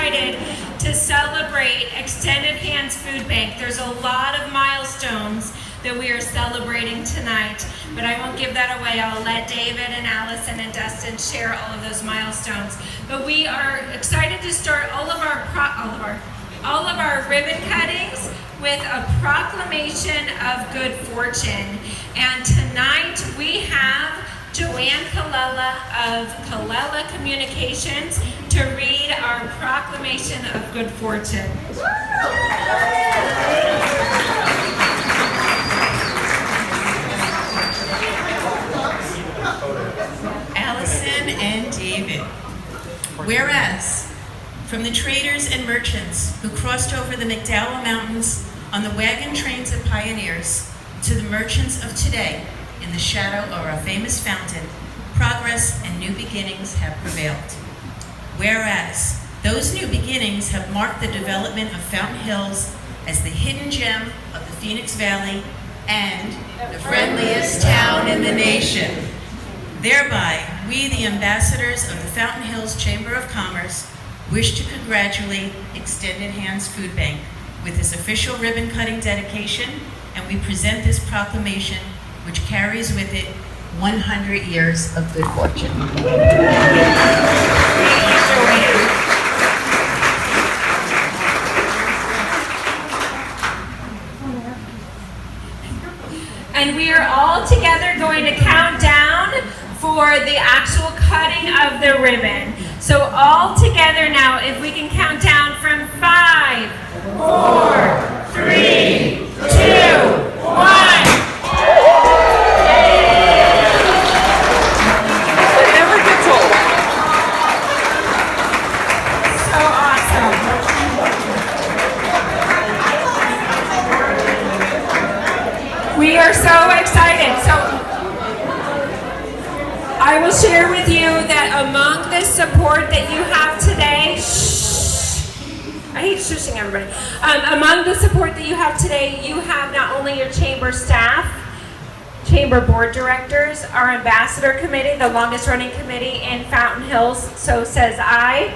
excited to celebrate Extended Hands Food Bank. There's a lot of milestones that we are celebrating tonight, but I won't give that away. I'll let David and Allison and Dustin share all of those milestones. But we are excited to start all of our ribbon cuttings with a proclamation of good fortune. And tonight we have Joanne Kallela of Kallela Communications to read our proclamation of good fortune. Allison and David. Whereas, from the traders and merchants who crossed over the McDowell Mountains on the wagon trains of pioneers to the merchants of today in the shadow of our famous fountain, progress and new beginnings have prevailed. Whereas, those new beginnings have marked the development of Fountain Hills as the hidden gem of the Phoenix Valley and the friendliest town in the nation. Thereby, we, the ambassadors of the Fountain Hills Chamber of Commerce, wish to congratulate Extended Hands Food Bank with this official ribbon cutting dedication, and we present this proclamation which carries with it 100 years of good fortune. And we are all together going to count down for the actual cutting of the ribbon. So all together now, if we can count down from 5, 4, 3, 2, 1. It never gets old. So awesome. We are so excited. So I will share with you that among the support that you have today, I hate shushing everybody. Among the support that you have today, you have not only your chamber staff, chamber board directors, our ambassador committee, the longest running committee in Fountain Hills, so says I.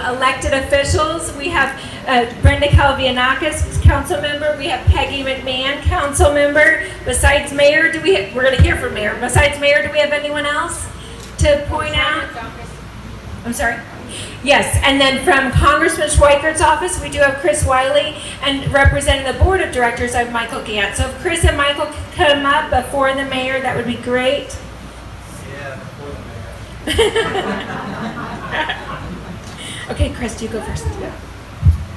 Elected officials, we have Brenda Calvianakis, council member. We have Peggy McMahon, council member. Besides mayor, we're going to hear from mayor. Besides mayor, do we have anyone else to point out? I'm sorry? Yes, and then from Congressman Schweikert's office, we do have Chris Wiley, and representing the board of directors, I have Michael Gant. So if Chris and Michael could come up before the mayor, that would be great. Yeah, before the mayor. Okay, Chris, you go first.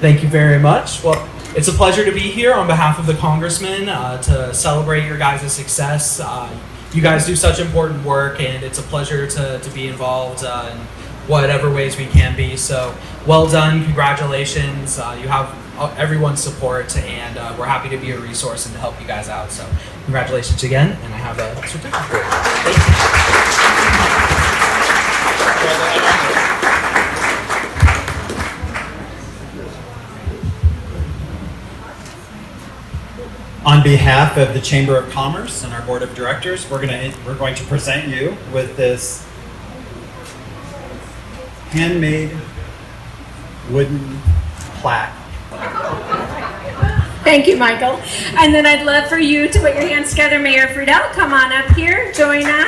Thank you very much. Well, it's a pleasure to be here on behalf of the congressman to celebrate your guys' success. You guys do such important work, and it's a pleasure to be involved in whatever ways we can be. So, well done, congratulations. You have everyone's support, and we're happy to be a resource and to help you guys out. So, congratulations again, and I have a certificate for you. Thank you. On behalf of the Chamber of Commerce and our Board of Directors, we're going to present you with this handmade wooden plaque. Thank you, Michael. And then I'd love for you to put your hands together. Mayor Friedel, come on up here, join us.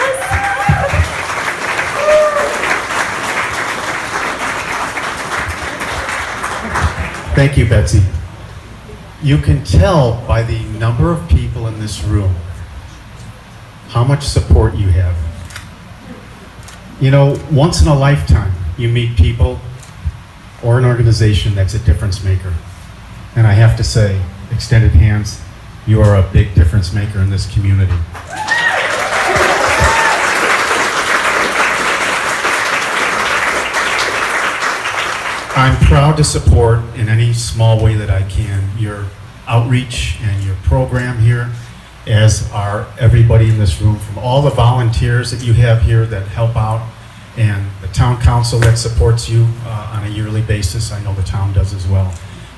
Thank you, Betsy. You can tell by the number of people in this room how much support you have. You know, once in a lifetime, you meet people or an organization that's a difference maker. And I have to say, Extended Hands, you are a big difference maker in this community. I'm proud to support in any small way that I can your outreach and your program here, as are everybody in this room, from all the volunteers that you have here that help out, and the town council that supports you on a yearly basis. I know the town does as well.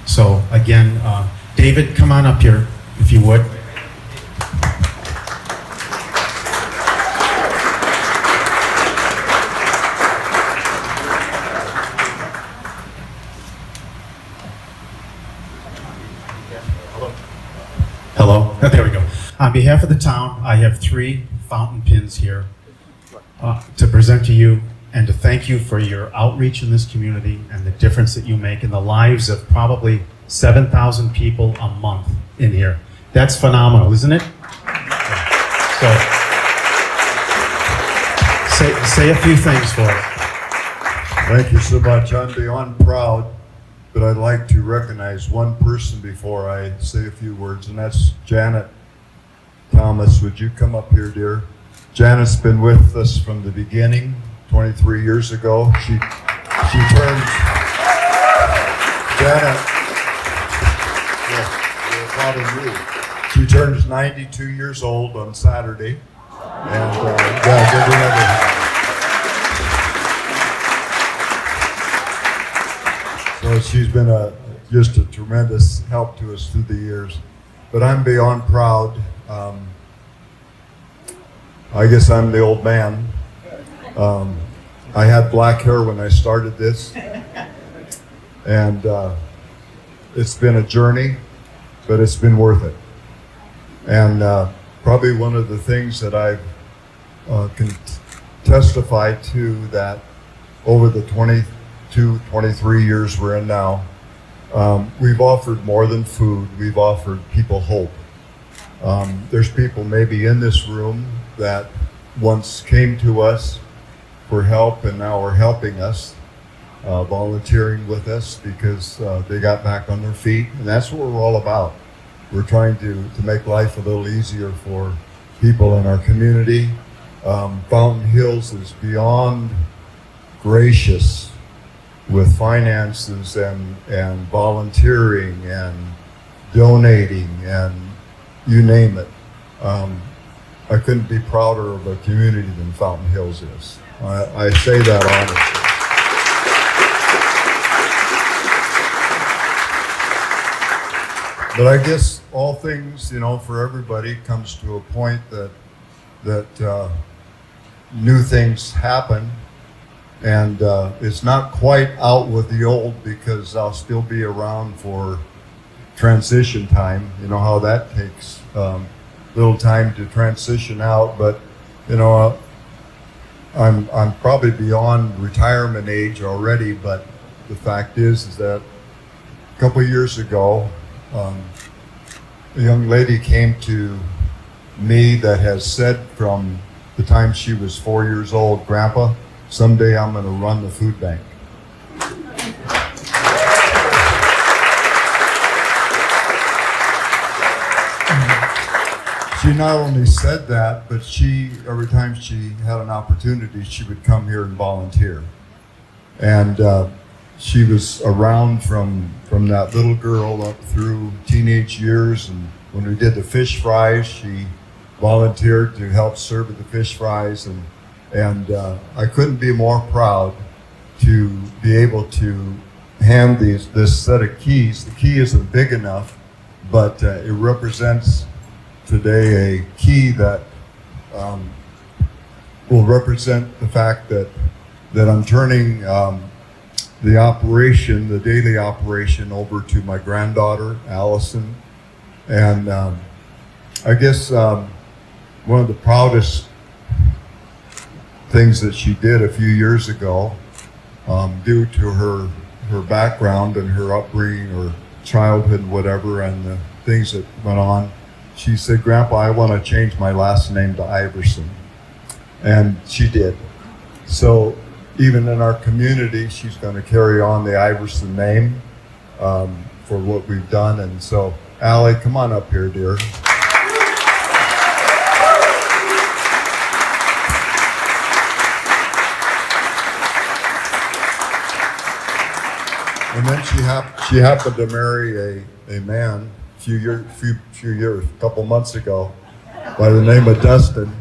So again, David, come on up here if you would. There we go. On behalf of the town, I have 3 fountain pins here to present to you and to thank you for your outreach in this community and the difference that you make in the lives of probably 7,000 people a month in here. That's phenomenal, isn't it? So, say a few things for us. Thank you so much. I'm beyond proud, but I'd like to recognize one person before I say a few words, and that's Janet Thomas. Would you come up here, dear? Janet's been with us from the beginning, 23 years ago. She turned, Janet, we're proud of you. She turns 92 years old on Saturday, and yeah, give her another hand. So she's been just a tremendous help to us through the years. But I'm beyond proud. I guess I'm the old man. I had black hair when I started this. And it's been a journey, but it's been worth it. And probably one of the things that I can testify to that over the 23 years we're in now, we've offered more than food. We've offered people hope. There's people maybe in this room that once came to us for help and now are helping us, volunteering with us because they got back on their feet. And that's what we're all about. We're trying to make life a little easier for people in our community. Fountain Hills is beyond gracious with finances and volunteering and donating and you name it. I couldn't be prouder of a community than Fountain Hills is. I say that honestly. But I guess all things, for everybody comes to a point that new things happen. And it's not quite out with the old because I'll still be around for transition time. You know how that takes little time to transition out. But I'm probably beyond retirement age already. But the fact is that a couple of years ago, a young lady came to me that has said from the time she was 4 years old, "Grandpa, someday I'm going to run the food bank." She not only said that, but every time she had an opportunity, she would come here and volunteer. And she was around from that little girl up through teenage years. And when we did the fish fries, she volunteered to help serve at the fish fries. And I couldn't be more proud to be able to hand this set of keys. The key isn't big enough, but it represents today a key that will represent the fact that I'm turning the daily operation over to my granddaughter, Allison. And I guess one of the proudest things that she did a few years ago, due to her background and her upbringing or childhood, whatever, and the things that went on, she said, "Grandpa, I want to change my last name to Iverson." And she did. So even in our community, she's going to carry on the Iverson name for what we've done. And so, Allie, come on up here, dear. And then she happened to marry a man a couple months ago by the name of Dustin.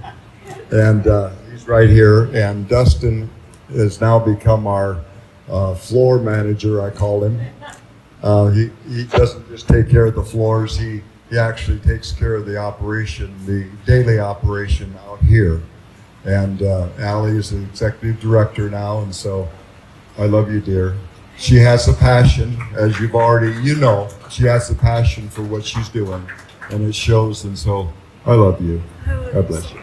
And he's right here. And Dustin has now become our floor manager, I call him. He doesn't just take care of the floors, he actually takes care of the operation, the daily operation out here. And Allie is the executive director now, and so I love you, dear. She has a passion, as you've already, she has a passion for what she's doing. and it shows. And so I love you. God bless you.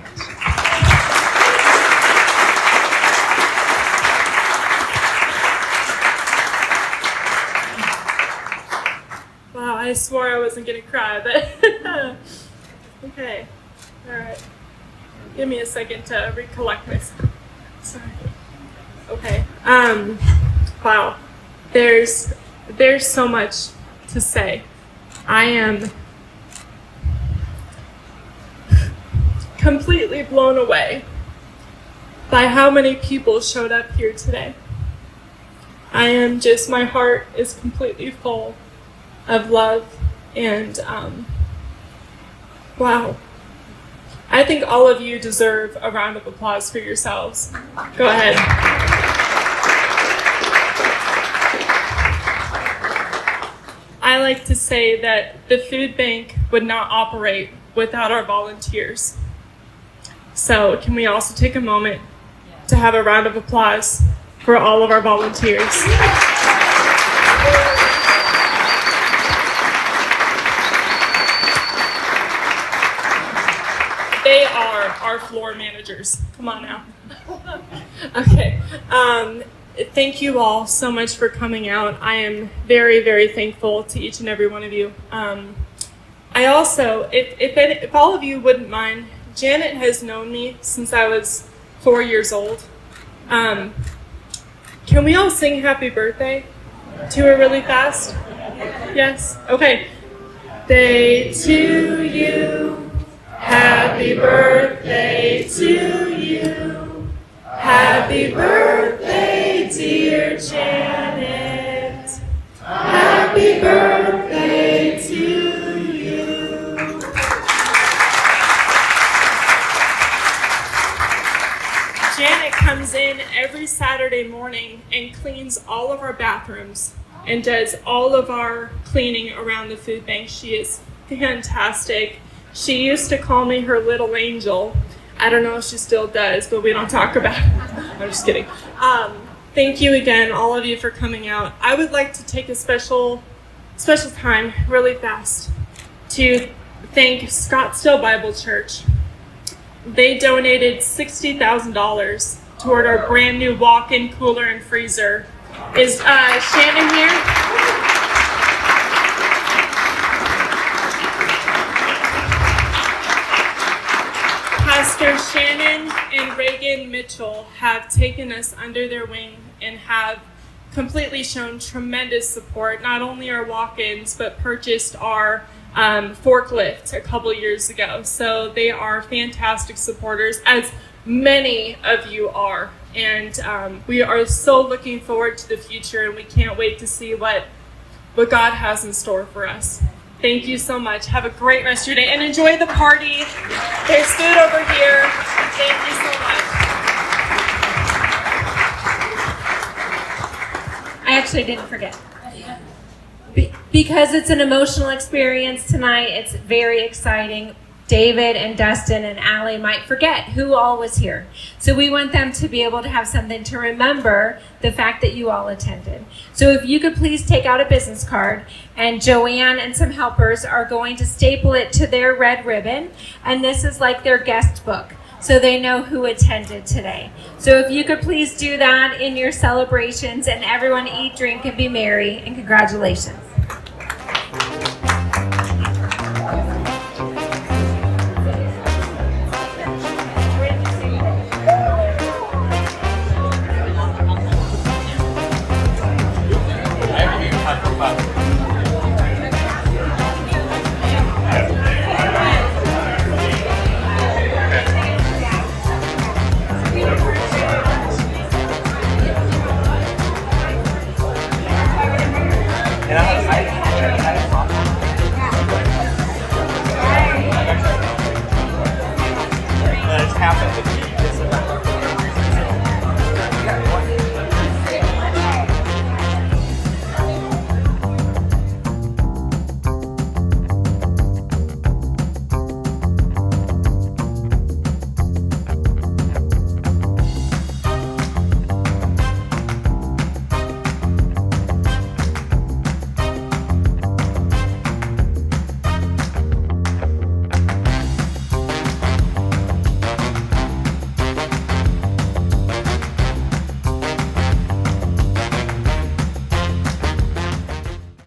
Wow, I swore I wasn't gonna cry, but okay. All right. Give me a second to recollect myself. Sorry. Okay. Wow. There's so much to say. I am completely blown away by how many people showed up here today. My heart is completely full of love and wow. I think all of you deserve a round of applause for yourselves. Go ahead. I like to say that the food bank would not operate without our volunteers. So can we also take a moment to have a round of applause for all of our volunteers? They are our floor managers. Come on now. Okay. Thank you all so much for coming out. I am very, very thankful to each and every one of you. I also, if all of you wouldn't mind, Janet has known me since I was 4 years old. Can we all sing happy birthday to her really fast? Yes? Okay. Day to you. Happy birthday to you. Happy birthday, dear Janet. Happy birthday to you. Janet comes in every Saturday morning and cleans all of our bathrooms and does all of our cleaning around the food bank. She is fantastic. She used to call me her little angel. I don't know if she still does, but we don't talk about it. I'm just kidding. Thank you again, all of you, for coming out. I would like to take a special time, really fast, to thank Scottsdale Bible Church. They donated $60,000 toward our brand new walk-in cooler and freezer. Is Shannon here? Pastor Shannon and Reagan Mitchell have taken us under their wing and have completely shown tremendous support, not only our walk-ins, but purchased our forklift a couple years ago. So they are fantastic supporters, as many of you are. And we are so looking forward to the future, and we can't wait to see what God has in store for us. Thank you so much. Have a great rest of your day and enjoy the party. There's food over here. Thank you so much. I actually didn't forget. Because it's an emotional experience tonight, it's very exciting. David and Dustin and Allie might forget who all was here. So we want them to be able to have something to remember the fact that you all attended. So if you could please take out a business card, and Joanne and some helpers are going to staple it to their red ribbon, and this is like their guest book, so they know who attended today. So if you could please do that in your celebrations, and everyone eat, drink, and be merry, and congratulations.